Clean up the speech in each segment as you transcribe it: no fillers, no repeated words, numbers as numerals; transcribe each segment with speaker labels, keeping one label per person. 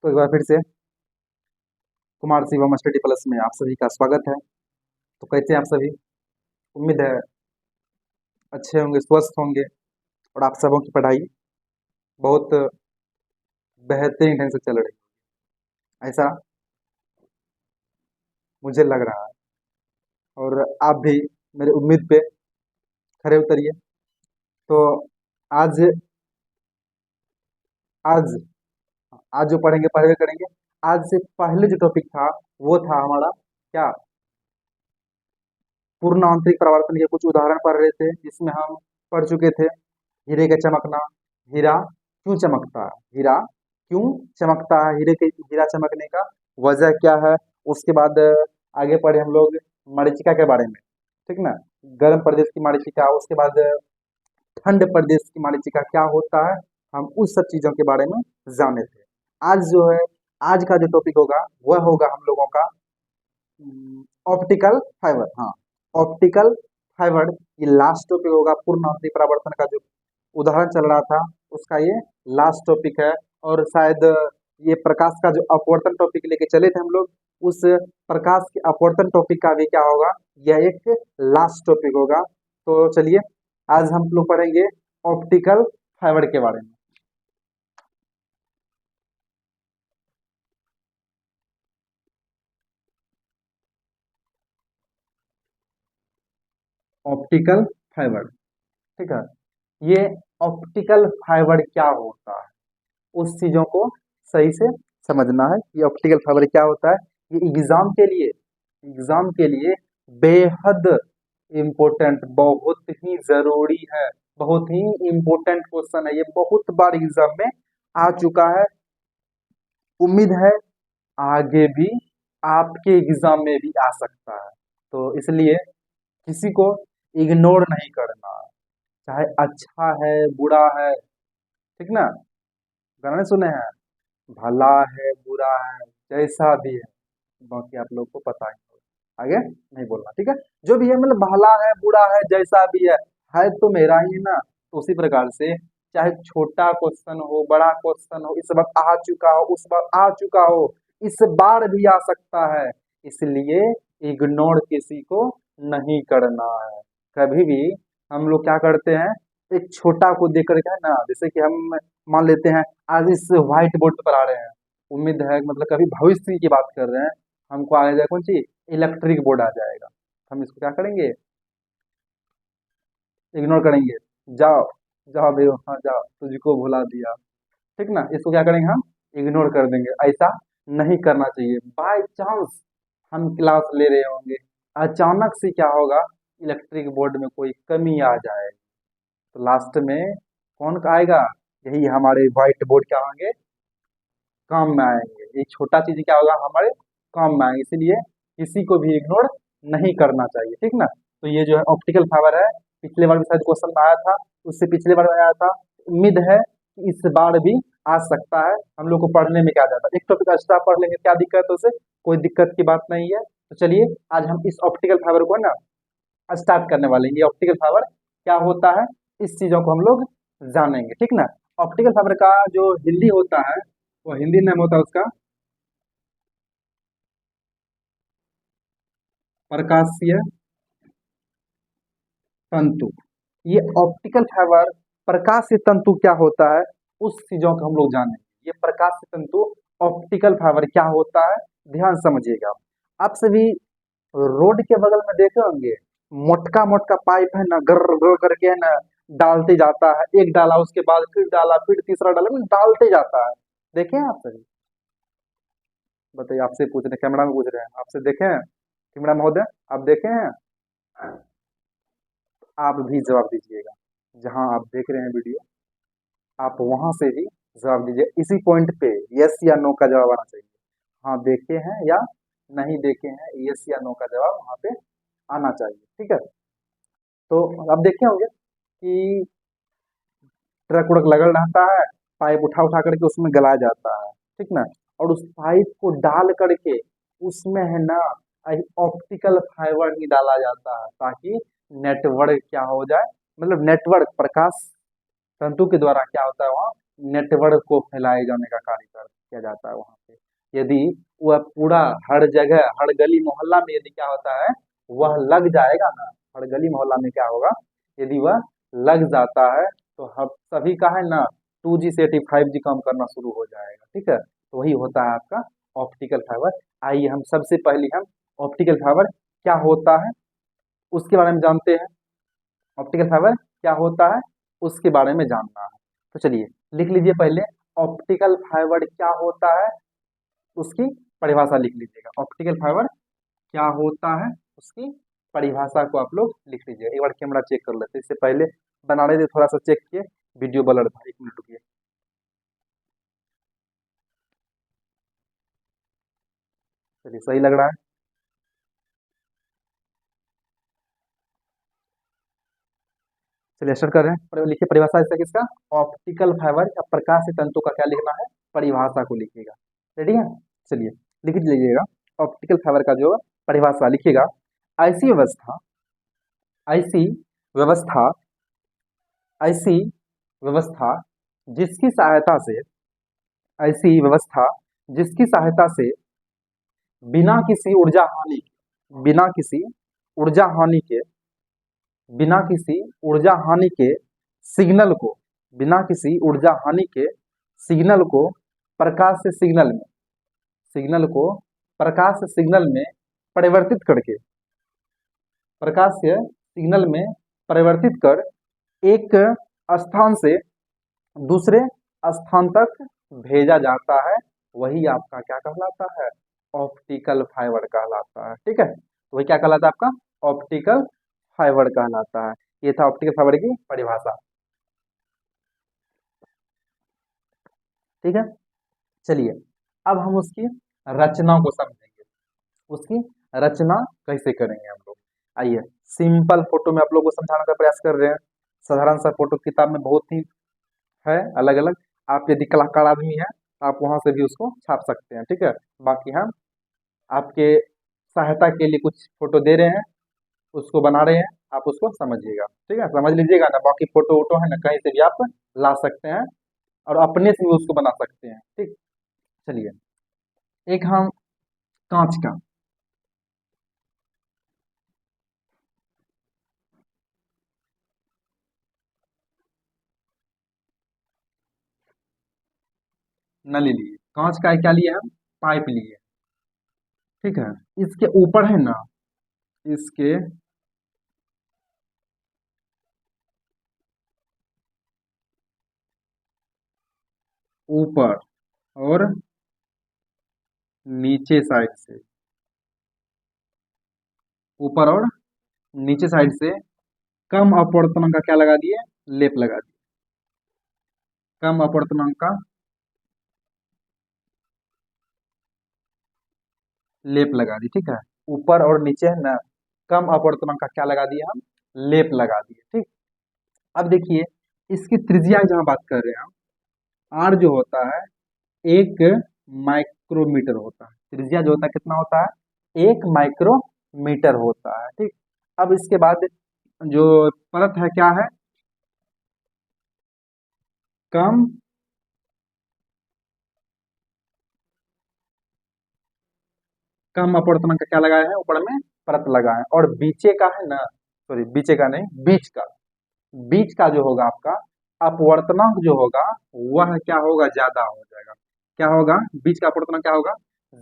Speaker 1: तो एक बार फिर से कुमार शिवम स्टडी प्लस में आप सभी का स्वागत है। तो कैसे हैं आप सभी? उम्मीद है अच्छे होंगे, स्वस्थ होंगे और आप सबों की पढ़ाई बहुत बेहतरीन ढंग से चल रही है, ऐसा मुझे लग रहा है। और आप भी मेरी उम्मीद पे खरे उतरिए। तो आज आज आज जो पढ़ेंगे पढ़े करेंगे। आज से पहले जो टॉपिक था वो था हमारा क्या, पूर्ण आंतरिक परावर्तन के कुछ उदाहरण पढ़ रहे थे, जिसमें हम पढ़ चुके थे हीरे का चमकना। हीरा क्यों चमकता है? हीरा क्यों चमकता है? हीरा चमकने का वजह क्या है? उसके बाद आगे पढ़े हम लोग मरीचिका के बारे में, ठीक ना। गर्म प्रदेश की मरीचिका, उसके बाद ठंड प्रदेश की मरीचिका क्या होता है, हम उस सब चीजों के बारे में जाने थे। आज जो है, आज का जो टॉपिक होगा वह होगा हम लोगों का ऑप्टिकल फाइबर। हाँ, ऑप्टिकल फाइबर ये लास्ट टॉपिक होगा। पूर्ण आंतरिक परावर्तन का जो उदाहरण चल रहा था उसका ये लास्ट टॉपिक है। और शायद ये प्रकाश का जो अपवर्तन टॉपिक लेके चले थे हम लोग, उस प्रकाश के अपवर्तन टॉपिक का भी क्या होगा, यह एक लास्ट टॉपिक होगा। तो चलिए आज हम लोग पढ़ेंगे ऑप्टिकल फाइबर के बारे में। ऑप्टिकल फाइबर, ठीक है। ये ऑप्टिकल फाइबर क्या होता है, उस चीजों को सही से समझना है। ये ऑप्टिकल फाइबर क्या होता है, ये एग्जाम के लिए बेहद इम्पोर्टेंट, बहुत ही जरूरी है, बहुत ही इम्पोर्टेंट क्वेश्चन है। ये बहुत बार एग्जाम में आ चुका है। उम्मीद है आगे भी आपके एग्जाम में भी आ सकता है। तो इसलिए किसी को इग्नोर नहीं करना, चाहे अच्छा है बुरा है, ठीक ना। गाने सुने हैं, भला है बुरा है जैसा भी है, बाकी आप लोग को पता ही होगा, आगे नहीं बोलना, ठीक है। जो भी है मतलब भला है बुरा है जैसा भी है तो मेरा ही है ना। तो उसी प्रकार से चाहे छोटा क्वेश्चन हो बड़ा क्वेश्चन हो, इस वक्त आ चुका हो उस वक्त आ चुका हो, इस बार भी आ सकता है। इसलिए इग्नोर किसी को नहीं करना है कभी भी। हम लोग क्या करते हैं, एक छोटा को देख करके है ना, जैसे कि हम मान लेते हैं आज इस व्हाइट बोर्ड पर आ रहे हैं, उम्मीद है मतलब कभी भविष्य की बात कर रहे हैं, हमको आ जाए कौन सी इलेक्ट्रिक बोर्ड आ जाएगा, हम इसको क्या करेंगे, इग्नोर करेंगे। जाओ जाओ बे, हाँ जाओ तुझको भुला दिया, ठीक ना। इसको क्या करेंगे, हम इग्नोर कर देंगे। ऐसा नहीं करना चाहिए। बाय चांस हम क्लास ले रहे होंगे, अचानक से क्या होगा, इलेक्ट्रिक बोर्ड में कोई कमी आ जाए तो लास्ट में कौन आएगा, यही हमारे व्हाइट बोर्ड क्या होंगे, काम में आएंगे। एक छोटा चीज क्या होगा, हमारे काम में आएंगे। इसलिए किसी को भी इग्नोर नहीं करना चाहिए, ठीक ना। तो ये जो है ऑप्टिकल फाइबर है, पिछले बार भी शायद क्वेश्चन में आया था, उससे पिछले बार आया था। उम्मीद है कि इस बार भी आ सकता है। हम लोग को पढ़ने में क्या जाता है, एक टॉपिक एक्स्ट्रा पढ़ लेंगे, क्या दिक्कत है, उसे कोई दिक्कत की बात नहीं है। तो चलिए आज हम इस ऑप्टिकल फाइबर को ना स्टार्ट करने वाले हैं। ये ऑप्टिकल फाइबर क्या होता है, इस चीजों को हम लोग जानेंगे, ठीक ना। ऑप्टिकल फाइबर का जो हिंदी होता है, वो हिंदी नाम होता है उसका प्रकाशीय तंतु। ये ऑप्टिकल फाइबर प्रकाशीय तंतु क्या होता है, उस चीजों को हम लोग जानेंगे। ये प्रकाशीय तंतु ऑप्टिकल फाइबर क्या होता है, ध्यान समझिएगा। आप सभी रोड के बगल में देखे होंगे, मोटका मोटका पाइप है ना, गर गर करके है ना डालते जाता है, एक डाला उसके बाद फिर डाला फिर तीसरा डाला, मतलब डालते जाता है। देखे हैं आप सभी? बताइए, आपसे पूछ रहे, कैमरा में पूछ रहे हैं, आपसे देखे हैं कैमरा महोदय, आप देखे हैं? आप भी जवाब दीजिएगा, जहां आप देख रहे हैं वीडियो, आप वहां से ही जवाब दीजिए। इसी पॉइंट पे यस या नो का जवाब आना चाहिए। हाँ देखे हैं या नहीं देखे हैं, यस या नो का जवाब वहां पे आना चाहिए, ठीक है। तो आप देखे होंगे कि ट्रक उड़क लगल रहता है, पाइप उठा उठा करके उसमें गलाया जाता है, ठीक ना। और उस पाइप को डाल करके उसमें है ना ऑप्टिकल फाइबर ही डाला जाता है, ताकि नेटवर्क क्या हो जाए, मतलब नेटवर्क प्रकाश तंतु के द्वारा क्या होता है, वहाँ नेटवर्क को फैलाए जाने का कार्य करता है। किया जाता है वहां पे। यदि वह पूरा हर जगह हर गली मोहल्ला में यदि क्या होता है वह लग जाएगा ना, हर गली मोहल्ला में क्या होगा यदि वह लग जाता है तो हम सभी का है ना 2G से 5G काम करना शुरू हो जाएगा। ठीक है, तो वही होता है आपका ऑप्टिकल फाइबर। आइए हम सबसे पहले हम ऑप्टिकल फाइबर क्या होता है उसके बारे में जानते हैं। ऑप्टिकल फाइबर क्या होता है उसके बारे में जानना है, तो चलिए लिख लीजिए पहले ऑप्टिकल फाइबर क्या होता है उसकी परिभाषा लिख लीजिएगा। ऑप्टिकल फाइबर क्या होता है उसकी परिभाषा को आप लोग लिख लीजिए। एक बार कैमरा चेक कर लेते हैं, इससे पहले बना रहे थे थोड़ा सा चेक किए, वीडियो ब्लर था, 1 मिनट रुकिए। चलिए सही लग रहा है। चलिए स्टार्ट कर रहे हैं। लिखिए परिभाषा इसका किसका, ऑप्टिकल फाइबर या प्रकाश तंतु का क्या लिखना है, परिभाषा को लिखिएगा। रेडी है, चलिए लिख लीजिएगा। ऑप्टिकल फाइबर का जो परिभाषा लिखिएगा, ऐसी व्यवस्था ऐसी व्यवस्था ऐसी व्यवस्था जिसकी सहायता से ऐसी व्यवस्था जिसकी सहायता से बिना किसी ऊर्जा हानि बिना किसी ऊर्जा हानि के बिना किसी ऊर्जा हानि के सिग्नल को बिना किसी ऊर्जा हानि के सिग्नल को प्रकाश से सिग्नल को प्रकाश से सिग्नल में परिवर्तित करके प्रकाश से सिग्नल में परिवर्तित कर एक स्थान से दूसरे स्थान तक भेजा जाता है, वही आपका क्या कहलाता है, ऑप्टिकल फाइबर कहलाता है। ठीक है, तो वही क्या कहलाता है आपका ऑप्टिकल फाइबर कहलाता है। ये था ऑप्टिकल फाइबर की परिभाषा। ठीक है, चलिए अब हम उसकी रचना को समझेंगे। उसकी रचना कैसे करेंगे हम लोग, आइए सिंपल फोटो में आप लोग को समझाने का प्रयास कर रहे हैं। साधारण सा फोटो किताब में बहुत ही है अलग अलग, आप यदि कलाकार आदमी है आप वहां से भी उसको छाप सकते हैं। ठीक है, बाकी हम आपके सहायता के लिए कुछ फोटो दे रहे हैं, उसको बना रहे हैं, आप उसको समझिएगा। ठीक है, समझ लीजिएगा ना, बाकी फोटो वोटो है ना कहीं से भी आप ला सकते हैं और अपने से भी उसको बना सकते हैं। ठीक, चलिए एक हम कांच का नली लिए, कांच का क्या लिए हम, पाइप लिए। ठीक है, इसके ऊपर है ना, इसके ऊपर और नीचे साइड से ऊपर और नीचे साइड से कम अपवर्तनांक का क्या लगा दिए, लेप लगा दिए। कम अपवर्तनांक का लेप लगा दी। ठीक है, ऊपर और नीचे है ना कम अपवर्तनांक का क्या लगा दिए हम, लेप लगा दिए। ठीक, अब देखिए इसकी त्रिज्या जहां बात कर रहे हैं हम, आर जो होता है 1 माइक्रोमीटर होता है। त्रिज्या जो होता है कितना होता है, 1 माइक्रोमीटर होता है। ठीक, अब इसके बाद जो परत है क्या है, कम कम अपवर्तनांक का क्या लगाया है, ऊपर में परत लगा है। और बीचे का है ना, सॉरी बीचे का नहीं, बीच का जो होगा आपका अपवर्तनांक जो होगा वह क्या होगा, ज्यादा हो जाएगा। क्या होगा, बीच का अपवर्तनांक क्या होगा,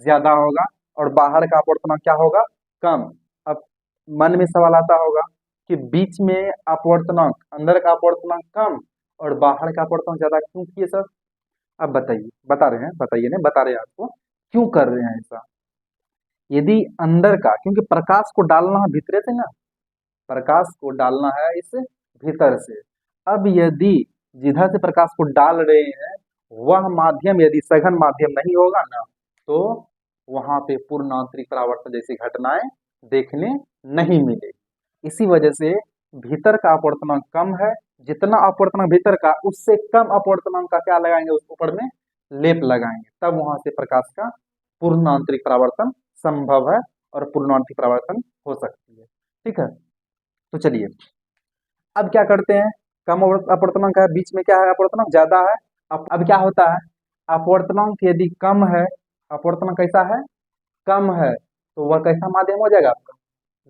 Speaker 1: ज्यादा होगा, और बाहर का अपवर्तनांक क्या होगा, कम। अब मन में सवाल आता होगा कि बीच में अपवर्तनांक, अंदर का अपवर्तनांक कम और बाहर का अपवर्तनांक ज्यादा क्यों किए सर। अब बताइए, बता रहे हैं, बताइए नहीं बता रहे हैं आपको क्यों कर रहे हैं ऐसा। यदि अंदर का, क्योंकि प्रकाश को डालना है भीतरे से ना, प्रकाश को डालना है इस भीतर से। अब यदि जिधर से प्रकाश को डाल रहे हैं वह माध्यम यदि सघन माध्यम नहीं होगा ना, तो वहां पे पूर्ण आंतरिक परावर्तन जैसी घटनाएं देखने नहीं मिलेगी। इसी वजह से भीतर का अपवर्तनांक कम है, जितना अपवर्तनांक भीतर का उससे कम अपवर्तनांक का क्या लगाएंगे, उस ऊपर में लेप लगाएंगे, तब वहां से प्रकाश का पूर्ण आंतरिक परावर्तन संभव है और पूर्ण आंतरिक परावर्तन हो सकती है। ठीक है, तो चलिए अब क्या करते हैं, कम अपवर्तनांक है, बीच में क्या है अपवर्तनांक ज्यादा है। अब क्या होता है, अपवर्तनांक यदि कम है, अपवर्तनांक कैसा है, कम है, तो वह कैसा माध्यम हो जाएगा आपका,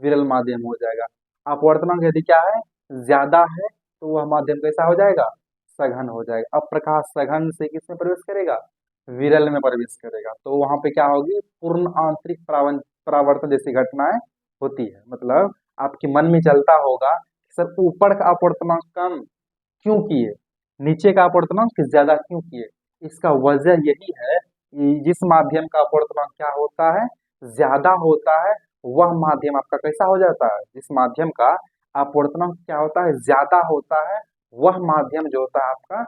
Speaker 1: विरल माध्यम हो जाएगा। अपवर्तनांक यदि क्या है, ज्यादा है, तो वह माध्यम कैसा हो जाएगा, सघन हो जाएगा। अब प्रकाश सघन से किसमें प्रवेश करेगा, विरल में प्रवेश करेगा, तो वहां पे क्या होगी, पूर्ण आंतरिक परावर्तन जैसी घटनाएं होती है। मतलब आपके मन में चलता होगा सर ऊपर का अपवर्तनांक कम क्यों किए, नीचे का अपवर्तनांक ज्यादा क्यों किए। इसका वजह यही है कि जिस माध्यम का अपवर्तनांक क्या होता है, ज्यादा होता है, वह माध्यम आपका कैसा हो जाता है, जिस माध्यम का अपवर्तनांक क्या होता है, ज्यादा होता है, वह माध्यम जो होता है आपका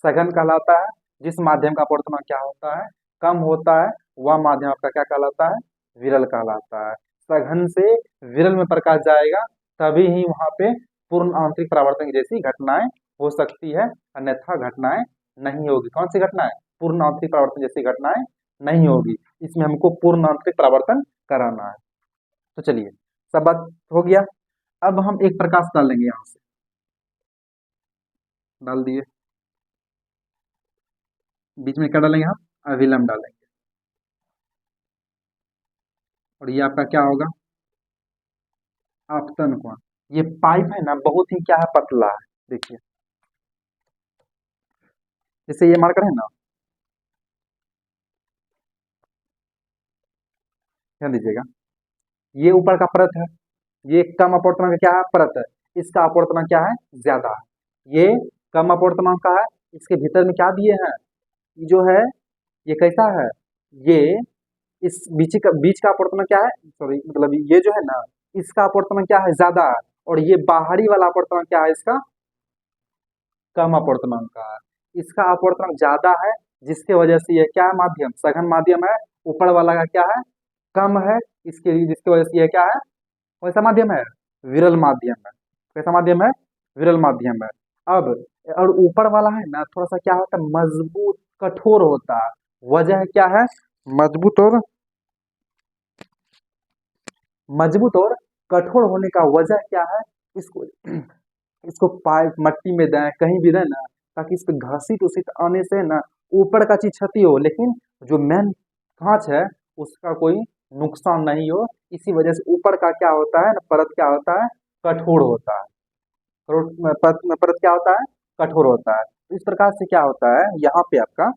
Speaker 1: सघन कहलाता है। जिस माध्यम का अपवर्तनांक क्या होता है, कम होता है, वह माध्यम आपका क्या कहलाता है, विरल कहलाता है। सघन से विरल में प्रकाश जाएगा, तभी ही वहां पे पूर्ण आंतरिक परावर्तन जैसी घटनाएं हो सकती है, अन्यथा घटनाएं नहीं होगी। कौन सी घटनाएं, पूर्ण आंतरिक परावर्तन जैसी घटनाएं नहीं होगी। इसमें हमको पूर्ण आंतरिक परावर्तन कराना है। तो चलिए, सब बात हो गया। अब हम एक प्रकाश डालेंगे, यहां से डाल दिए, बीच में क्या डालेंगे हम, अभिलंब डालेंगे, और ये आपका क्या होगा, आपतन कोण। ये पाइप है ना, बहुत ही क्या है, पतला है। देखिए जैसे ये मार्कर है ना, ध्यान दीजिएगा, ये ऊपर का परत है, ये कम अपवर्तनांक का क्या है, परत है, इसका अपवर्तनांक क्या है, ज्यादा है। ये कम अपवर्तनांक का है, इसके भीतर में क्या दिए हैं, ये जो है ये कैसा है, ये इस बीच का अपवर्तनांक क्या है, सॉरी मतलब ये जो है ना, इसका अपवर्तनांक क्या है, ज्यादा है, और ये बाहरी वाला अपवर्तनांक क्या है, इसका कम अपवर्तनांक का है। इसका अपवर्तनांक ज्यादा है, जिसके वजह से यह क्या है, माध्यम सघन माध्यम है। ऊपर वाला का क्या है, कम है, इसके जिसकी वजह से यह क्या है, कैसा माध्यम है, विरल माध्यम है। कैसा माध्यम है, विरल माध्यम है। अब और ऊपर वाला है ना, थोड़ा सा क्या होता है, मजबूत कठोर होता है। वजह क्या है, मजबूत और मजबूत और कठोर होने का वजह क्या है, इसको इसको पाइप मट्टी में दें, कहीं भी दें ना, ताकि इस पे घसीट उसीट आने से ना ऊपर का चीज क्षति हो, लेकिन जो मेन कांच है उसका कोई नुकसान नहीं हो। इसी वजह से ऊपर का क्या होता है ना, परत क्या होता है, कठोर होता है। परत क्या होता है, कठोर होता है। तो इस प्रकार से क्या होता है, यहाँ पे आपका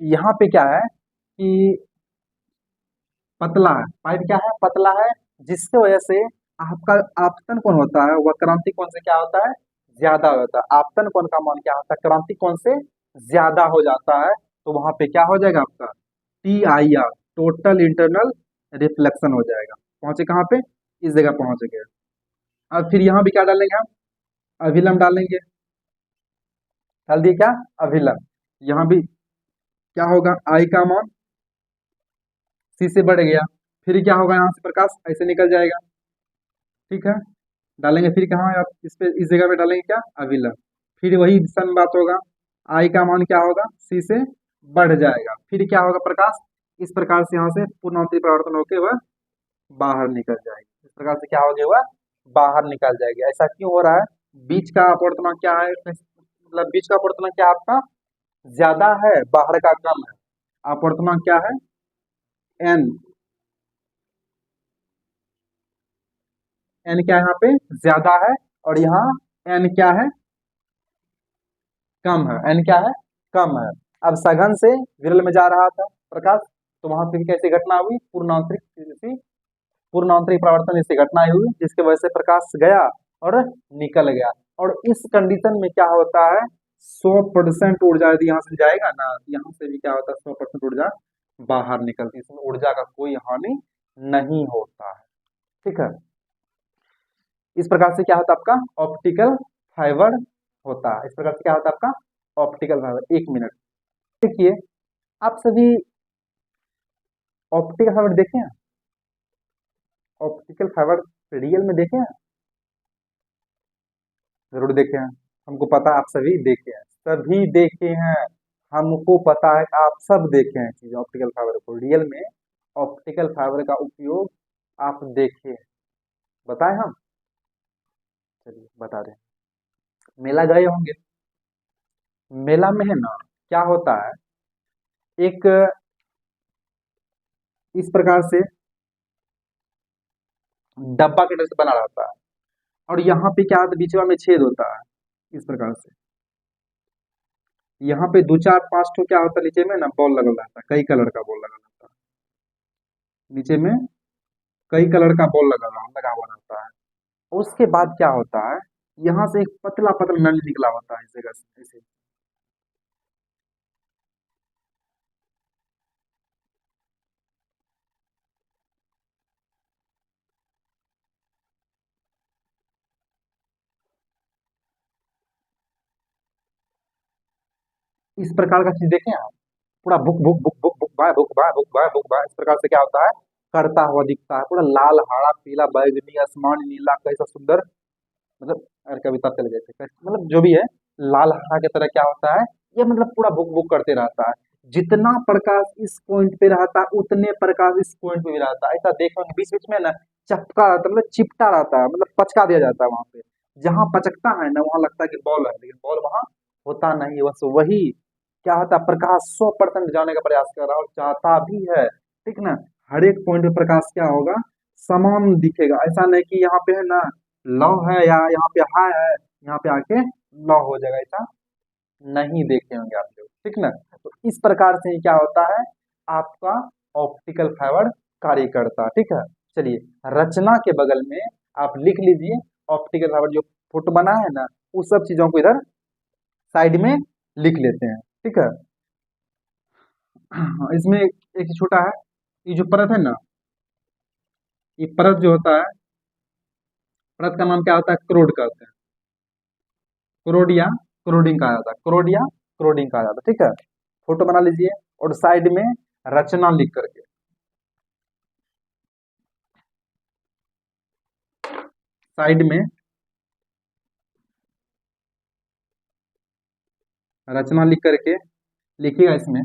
Speaker 1: यहाँ पे क्या है कि पतला है, पाइप क्या है, पतला है, जिसके वजह से आपका आपतन कोण होता है वह क्रांति कोण से क्या होता है, ज्यादा होता है। आपतन कोण का मान क्या होता है, क्रांति कोण से ज्यादा हो जाता है। तो वहां पे क्या हो जाएगा आपका, TIR, टोटल इंटरनल रिफ्लेक्शन हो जाएगा। पहुंचे कहाँ पे, इस जगह पहुंच गए। अब फिर यहाँ भी क्या डालेंगे हम, अभिलंब डालेंगे। डाल दिए क्या, अभिलंब। यहाँ भी क्या होगा, आई का मान सी से बढ़ गया, फिर क्या होगा, यहाँ से प्रकाश ऐसे निकल जाएगा। ठीक है, डालेंगे फिर कहाँ आप, इस पे इस जगह पे डालेंगे क्या, अविलंब। फिर वही सन बात होगा, आई का मान क्या होगा, सी से बढ़ जाएगा, फिर क्या होगा, प्रकाश इस प्रकार से यहाँ से पूर्णांतरी परिवर्तन होकर वह बाहर निकल जाएगी। इस प्रकार से क्या हो गया, वह बाहर निकल जाएगी। ऐसा क्यों हो रहा है, बीच का अपवर्तनांक क्या है, मतलब बीच का अपवर्तनांक क्या आपका ज्यादा है, बाहर का कम है। अपवर्तनांक क्या है, एन, एन क्या है यहाँ पे, ज्यादा है, और यहाँ एन क्या है, कम है। एन क्या है, कम है। अब सघन से विरल में जा रहा था प्रकाश, तो वहां पे भी कैसी घटना हुई, पूर्णांतरिक परावर्तन जैसी घटना हुई, जिसकी वजह से प्रकाश गया और निकल गया। और इस कंडीशन में क्या होता है, 100% ऊर्जा यदि यहाँ से जाएगा ना, यहाँ से भी क्या होता है, 100% ऊर्जा बाहर निकलती है। इसमें ऊर्जा का कोई हानि नहीं होता है। ठीक है, इस प्रकार से क्या होता है आपका ऑप्टिकल फाइबर होता है। इस प्रकार से क्या होता है आपका ऑप्टिकल फाइबर। 1 मिनट देखिए, आप सभी ऑप्टिकल फाइबर देखे हैं, ऑप्टिकल फाइबर रियल में देखे हैं, जरूर देखे हैं। हमको पता है आप सभी देखे हैं, सभी देखे हैं। हमको पता है आप सब देखे हैं चीज, ऑप्टिकल फाइबर को रियल में, ऑप्टिकल फाइबर का उपयोग आप देखे हैं। बताएं हम, चलिए बता दें। मेला गए होंगे। मेला में है ना, क्या होता है, एक इस प्रकार से डब्बा के तरह से बना रहता है, और यहाँ पे क्या होता है, बीचवा में छेद होता है इस प्रकार से। यहाँ पे दो चार पांच ठो क्या होता है, नीचे में ना बॉल लगा रहता है, कई कलर का बॉल लगा रहता है नीचे में, कई कलर का बॉल लगा हुआ रहता है। उसके बाद क्या होता है, यहाँ से एक पतला पतला नल निकला होता है इस जगह से ऐसे। इस प्रकार का चीज देखें आप, पूरा book book book book book by book by book by book by, इस प्रकार से क्या होता है, करता हुआ दिखता है, पूरा लाल हरा पीला बैगनी आसमान नीला कैसा सुंदर, मतलब अगर कविता चल गए थे मतलब जो भी है, लाल हरा की तरह क्या होता है, ये मतलब पूरा बुक बुक करते रहता है। जितना प्रकाश इस पॉइंट पे रहता है उतने प्रकाश इस पॉइंट पे भी रहता है, ऐसा देखो बीच बीच में ना चपका रहता है, मतलब चिपटा रहता है, मतलब पचका दिया जाता है वहां पे। जहां पचकता है ना वहां लगता है कि बॉल है, लेकिन बॉल वहां होता नहीं, बस वही क्या होता है, प्रकाश 100% जाने का प्रयास कर रहा है और चाहता भी है, ठीक ना। हर एक पॉइंट पे प्रकाश क्या होगा, समान दिखेगा, ऐसा नहीं कि यहाँ पे है ना लौ है या यहाँ पे हाई है, यहाँ पे आके लौ हो जाएगा, ऐसा नहीं देखे होंगे आप लोग, ठीक ना। तो इस प्रकार से ही क्या होता है, आपका ऑप्टिकल फाइबर कार्य करता है, ठीक है। चलिए, रचना के बगल में आप लिख लीजिए, ऑप्टिकल फाइबर जो फोटो बना है ना, उस सब चीजों को इधर साइड में लिख लेते हैं, ठीक है। हाँ, इसमें एक चीज छोटा है, ये जो परत है ना, ये परत जो होता है, परत का नाम क्या होता है, क्रोड कहते हैं, क्रोड या क्रोडिंग कहा जाता है, क्रोड या क्रोडिंग कहा जाता है, ठीक है। फोटो बना लीजिए और साइड में रचना लिख करके, साइड में रचना लिख करके लिखिएगा इसमें,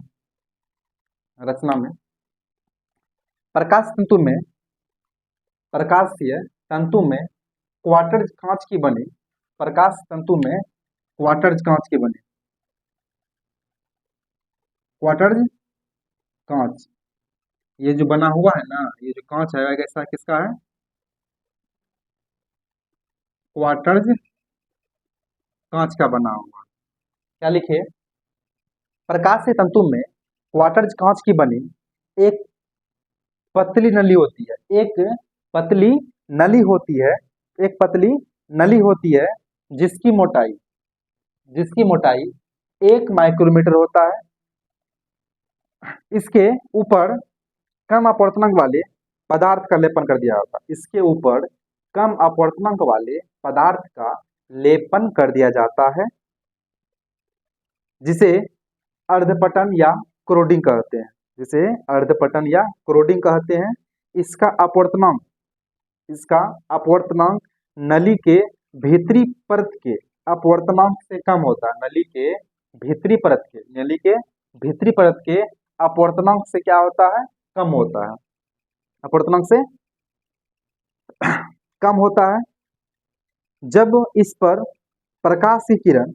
Speaker 1: रचना में, प्रकाश तंतु में, प्रकाशीय तंतु में क्वार्टज कांच की बनी, प्रकाश तंतु में क्वार्टज कांच की बनी, क्वार्टज कांच, ये जो बना हुआ है ना, ये जो कांच है कैसा किसका है, क्वार्टज कांच का बना हुआ। क्या लिखे, प्रकाशीय तंतु में क्वार्टज कांच की बनी एक पतली नली होती है, एक पतली नली होती है, एक पतली नली होती है, जिसकी मोटाई, जिसकी मोटाई 1 माइक्रोमीटर होता है। इसके ऊपर कम अपवर्तनांक वाले पदार्थ का लेपन कर दिया जाता है, इसके ऊपर कम अपवर्तनांक वाले पदार्थ का लेपन कर दिया जाता है, जिसे अर्धपटन या क्रोडिंग कहते हैं, जिसे अर्धपटन या क्रोडिंग कहते हैं। इसका अपवर्तनांक, इसका अपवर्तनांक नली के भीतरी परत के अपवर्तनांक से कम होता है, नली के भीतरी परत के, नली के भीतरी परत के अपवर्तनांक से क्या होता है, कम होता है, अपवर्तनांक से कम होता है। जब इस पर प्रकाश की किरण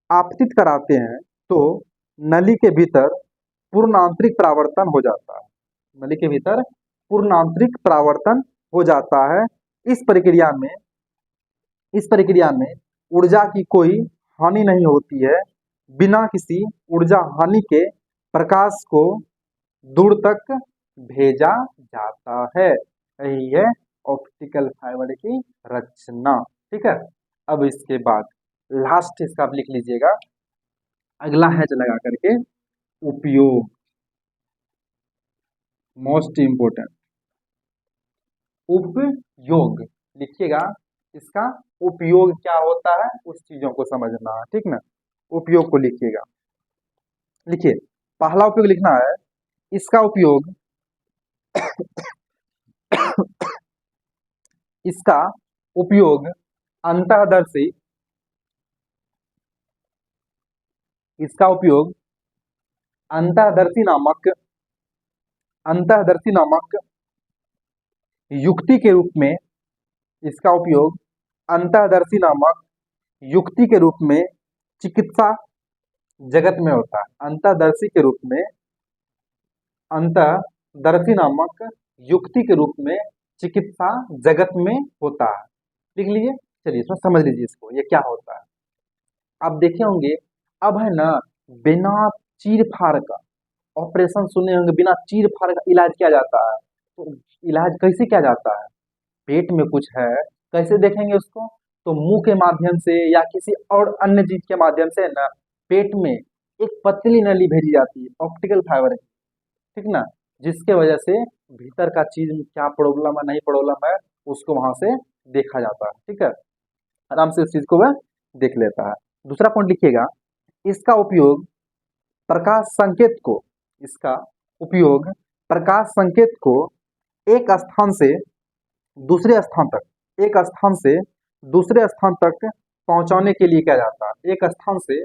Speaker 1: आपतित कराते हैं तो नली के भीतर पूर्ण आंतरिक परावर्तन हो जाता है, नली के भीतर पूर्ण आंतरिक परावर्तन हो जाता है। इस प्रक्रिया में, इस प्रक्रिया में ऊर्जा की कोई हानि नहीं होती है, बिना किसी ऊर्जा हानि के प्रकाश को दूर तक भेजा जाता है, यही है ऑप्टिकल फाइबर की रचना, ठीक है। अब इसके बाद लास्ट इसका आप लिख लीजिएगा, अगला हैच लगा करके, उपयोग, मोस्ट इंपोर्टेंट, उपयोग लिखिएगा, इसका उपयोग क्या होता है उस चीजों को समझना है, ठीक ना। उपयोग को लिखिएगा, लिखिए, पहला उपयोग लिखना है, इसका उपयोग, इसका उपयोग अंतःदर्शी, इसका उपयोग अंतःदर्शी नामक, अंतःदर्शी नामक युक्ति के रूप में, इसका उपयोग अंतःदर्शी नामक युक्ति के रूप में चिकित्सा जगत में होता है। अंतर्दर्शी के रूप में, अंतर्दर्शी नामक युक्ति के रूप में चिकित्सा जगत में होता है। लिख लीजिए, चलिए इसमें समझ लीजिए इसको, ये क्या होता है। आप देखे होंगे अब है ना, बिना चीर फाड़ का ऑपरेशन सुने होंगे, बिना चीर फाड़ का इलाज किया जाता है। तो इलाज कैसे किया जाता है? पेट में कुछ है, कैसे देखेंगे उसको? तो मुंह के माध्यम से या किसी और अन्य चीज के माध्यम से ना पेट में एक पतली नली भेजी जाती है, ऑप्टिकल फाइबर, ठीक ना, जिसके वजह से भीतर का चीज में क्या प्रॉब्लम है, नहीं प्रॉब्लम है, उसको वहां से देखा जाता है। ठीक है, आराम से उस चीज को वह देख लेता है। दूसरा पॉइंट लिखिएगा, इसका उपयोग प्रकाश संकेत को, इसका उपयोग प्रकाश संकेत को एक स्थान से दूसरे स्थान तक, एक स्थान से दूसरे स्थान तक पहुंचाने के लिए किया जाता है। एक स्थान से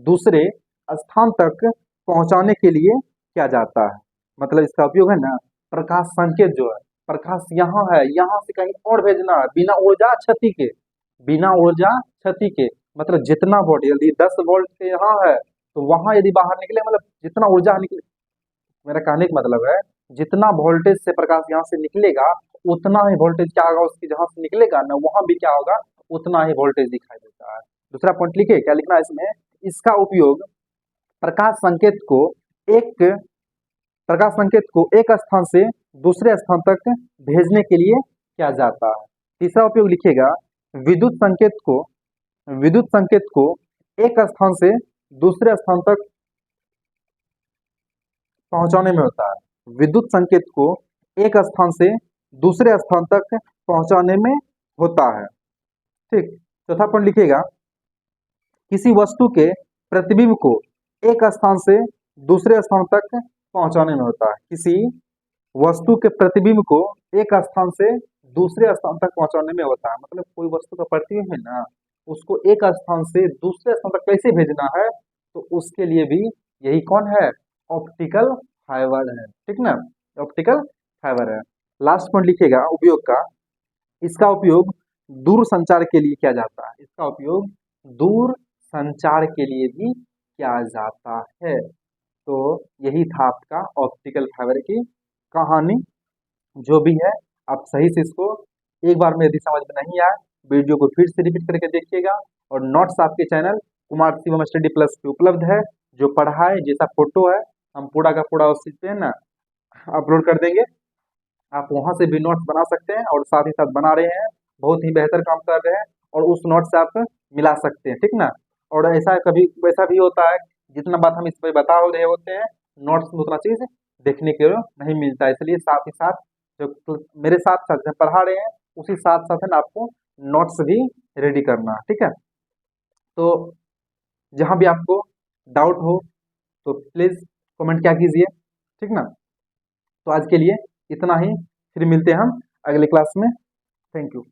Speaker 1: दूसरे स्थान तक पहुंचाने के लिए किया जाता है। मतलब इसका उपयोग है ना, प्रकाश संकेत जो है, प्रकाश यहाँ है, यहाँ से कहीं और भेजना है, बिना ऊर्जा क्षति के, बिना ऊर्जा क्षति के। मतलब जितना वोल्ट, यदि 10 वोल्ट के यहाँ है तो वहां यदि बाहर निकले, मतलब जितना ऊर्जा निकले, मेरा कहने का मतलब है जितना वोल्टेज से प्रकाश यहाँ से निकलेगा उतना ही वोल्टेज क्या होगा, उसकी जहां से निकलेगा ना वहां भी क्या होगा, उतना ही वोल्टेज दिखाई देता है। दूसरा पॉइंट लिखिए, क्या लिखना है इसमें, इसका उपयोग प्रकाश संकेत को एक प्रकाश संकेत को एक स्थान से दूसरे स्थान तक भेजने के लिए किया जाता है। तीसरा उपयोग लिखिएगा, विद्युत संकेत को, विद्युत संकेत को एक स्थान से दूसरे स्थान तक पहुंचाने में होता है। विद्युत संकेत को एक स्थान से दूसरे स्थान तक पहुंचाने में होता है। ठीक, चौथा पॉइंट लिखिएगा, किसी वस्तु के प्रतिबिंब को एक स्थान से दूसरे स्थान तक पहुंचाने में होता है। किसी वस्तु के प्रतिबिंब को एक स्थान से दूसरे स्थान तक पहुंचाने में होता है। मतलब कोई वस्तु का प्रतिबिंब है ना, उसको एक स्थान से दूसरे स्थान तक कैसे भेजना है, तो उसके लिए भी यही कौन है, ऑप्टिकल फाइबर है। ठीक ना, ऑप्टिकल फाइबर है। लास्ट पॉइंट लिखिएगा उपयोग का, इसका उपयोग दूर संचार के लिए किया जाता है। इसका उपयोग दूर संचार के लिए भी किया जाता है। तो यही था आपका ऑप्टिकल फाइबर की कहानी। जो भी है आप सही से इसको एक बार में यदि समझ में नहीं आया, वीडियो को फिर से रिपीट करके देखिएगा। और नोट्स आपके channel Kumar Shivam study plus पे उपलब्ध है। जो पढ़ाए जैसा फोटो है हम पूरा का पूरा उस चीज पे ना अपलोड कर देंगे, आप वहां से भी नोट्स बना सकते हैं और साथ ही साथ बना रहे हैं, बहुत ही बेहतर काम कर रहे हैं और उस नोट से आप मिला सकते हैं। ठीक ना, और ऐसा कभी वैसा भी होता है, जितना बात हम इस पर बता रहे होते हैं नोट्स में उतना चीज देखने को नहीं मिलता है। इसलिए साथ ही साथ जो मेरे साथ साथ जो पढ़ा रहे हैं उसी साथ साथ है ना आपको नोट्स भी रेडी करना है। ठीक है, तो जहां भी आपको डाउट हो तो प्लीज कमेंट क्या कीजिए। ठीक ना, तो आज के लिए इतना ही, फिर मिलते हैं हम अगले क्लास में। Thank you.